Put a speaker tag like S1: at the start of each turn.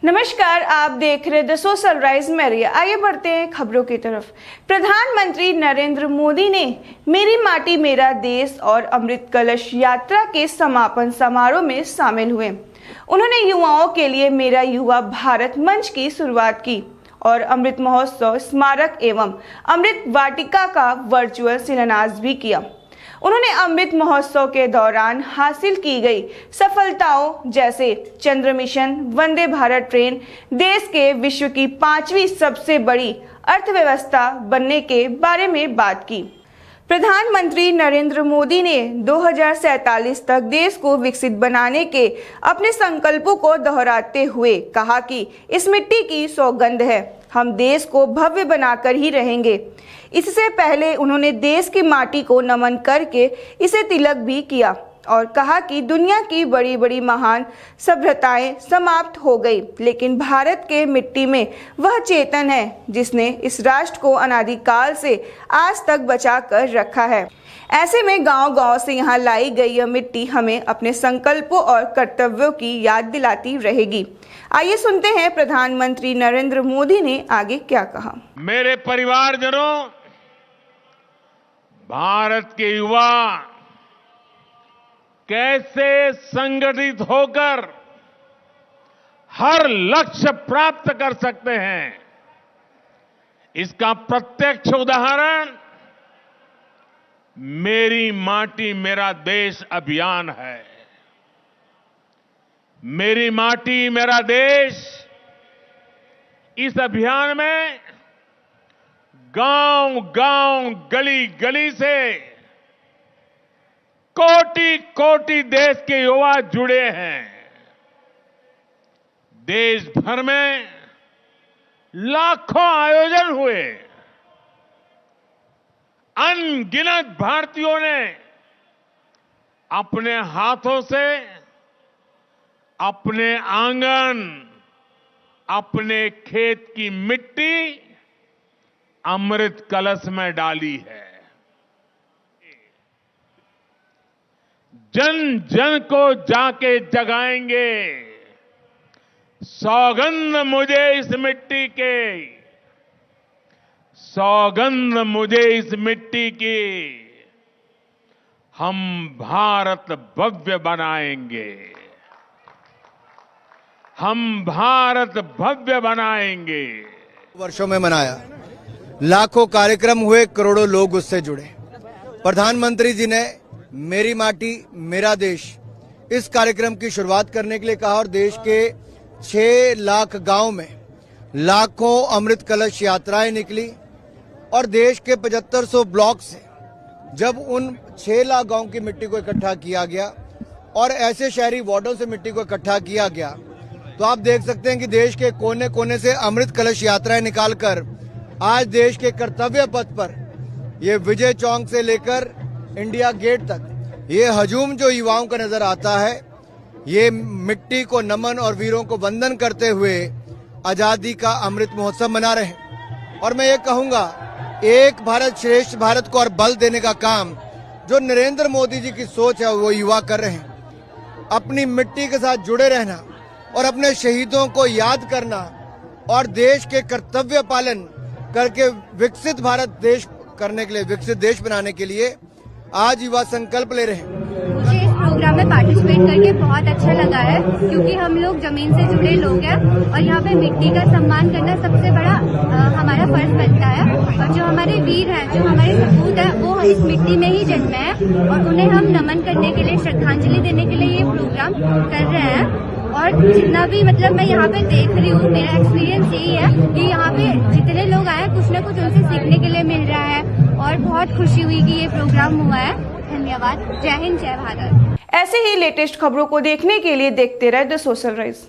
S1: नमस्कार, आप देख रहे द सोशल राइज में। आइए बढ़ते हैं खबरों की तरफ। प्रधानमंत्री नरेंद्र मोदी ने मेरी माटी मेरा देश और अमृत कलश यात्रा के समापन समारोह में शामिल हुए। उन्होंने युवाओं के लिए मेरा युवा भारत मंच की शुरुआत की और अमृत महोत्सव स्मारक एवं अमृत वाटिका का वर्चुअल शिलान्यास भी किया। उन्होंने अमृत महोत्सव के दौरान हासिल की गई सफलताओं जैसे चंद्र मिशन, वंदे भारत ट्रेन, देश के विश्व की 5वीं सबसे बड़ी अर्थव्यवस्था बनने के बारे में बात की। प्रधानमंत्री नरेंद्र मोदी ने 2047 तक देश को विकसित बनाने के अपने संकल्पों को दोहराते हुए कहा कि इस मिट्टी की सौगंध है, हम देश को भव्य बनाकर ही रहेंगे। इससे पहले उन्होंने देश की माटी को नमन करके इसे तिलक भी किया और कहा कि दुनिया की बड़ी बड़ी महान सभ्यताएं समाप्त हो गई, लेकिन भारत के मिट्टी में वह चेतन है जिसने इस राष्ट्र को अनादिकाल से आज तक बचा कर रखा है। ऐसे में गांव-गांव से यहाँ लाई गई यह मिट्टी हमें अपने संकल्पों और कर्तव्यों की याद दिलाती रहेगी। आइए सुनते हैं प्रधानमंत्री नरेंद्र मोदी ने आगे क्या कहा।
S2: मेरे परिवारजनों, भारत के युवा कैसे संगठित होकर हर लक्ष्य प्राप्त कर सकते हैं, इसका प्रत्यक्ष उदाहरण मेरी माटी मेरा देश अभियान है। मेरी माटी मेरा देश इस अभियान में गांव-गांव, गली-गली से कोटि-कोटि देश के युवा जुड़े हैं। देश भर में लाखों आयोजन हुए। अनगिनत भारतीयों ने अपने हाथों से अपने आंगन, अपने खेत की मिट्टी अमृत कलश में डाली है। जन जन को जाके जगाएंगे, सौगंध मुझे इस मिट्टी के, सौगंध मुझे इस मिट्टी की, हम भारत भव्य बनाएंगे, हम भारत भव्य बनाएंगे।
S3: वर्षों में मनाया, लाखों कार्यक्रम हुए, करोड़ों लोग उससे जुड़े। प्रधानमंत्री जी ने मेरी माटी मेरा देश इस कार्यक्रम की शुरुआत करने के लिए कहा और देश के 6 लाख गांव में लाखों अमृत कलश यात्राएं निकली और देश के 7500 ब्लॉक से जब उन 6 लाख गांव की मिट्टी को इकट्ठा किया गया और ऐसे शहरी वार्डों से मिट्टी को इकट्ठा किया गया, तो आप देख सकते हैं कि देश के कोने कोने से अमृत कलश यात्राएं निकालकर आज देश के कर्तव्य पथ पर ये विजय चौक से लेकर इंडिया गेट तक ये हजूम जो युवाओं का नजर आता है, ये मिट्टी को नमन और वीरों को वंदन करते हुए आजादी का अमृत महोत्सव मना रहे हैं। और मैं ये कहूंगा, एक भारत श्रेष्ठ भारत को और बल देने का काम जो नरेंद्र मोदी जी की सोच है वो युवा कर रहे हैं। अपनी मिट्टी के साथ जुड़े रहना और अपने शहीदों को याद करना और देश के कर्तव्य पालन करके विकसित भारत देश करने के लिए, विकसित देश बनाने के लिए आज युवा संकल्प ले रहे हैं।
S4: मुझे इस प्रोग्राम में पार्टिसिपेट करके बहुत अच्छा लगा है, क्योंकि हम लोग जमीन से जुड़े लोग हैं और यहाँ पे मिट्टी का सम्मान करना सबसे बड़ा हमारा फर्ज बनता है। और जो हमारे वीर हैं, जो हमारे सपूत हैं, वो इस मिट्टी में ही जन्मे हैं और उन्हें हम नमन करने के लिए, श्रद्धांजलि देने के लिए ये प्रोग्राम कर रहे हैं। और जितना भी मैं यहाँ पे देख रही हूँ, मेरा एक्सपीरियंस यही है कि यहाँ पे जितने लोग आए कुछ न कुछ उनसे सीखने के लिए मिल रहा है और बहुत खुशी हुई कि ये प्रोग्राम हुआ है। धन्यवाद। जय हिंद, जय भारत।
S1: ऐसे ही लेटेस्ट खबरों को देखने के लिए देखते रहे द सोशल राइज।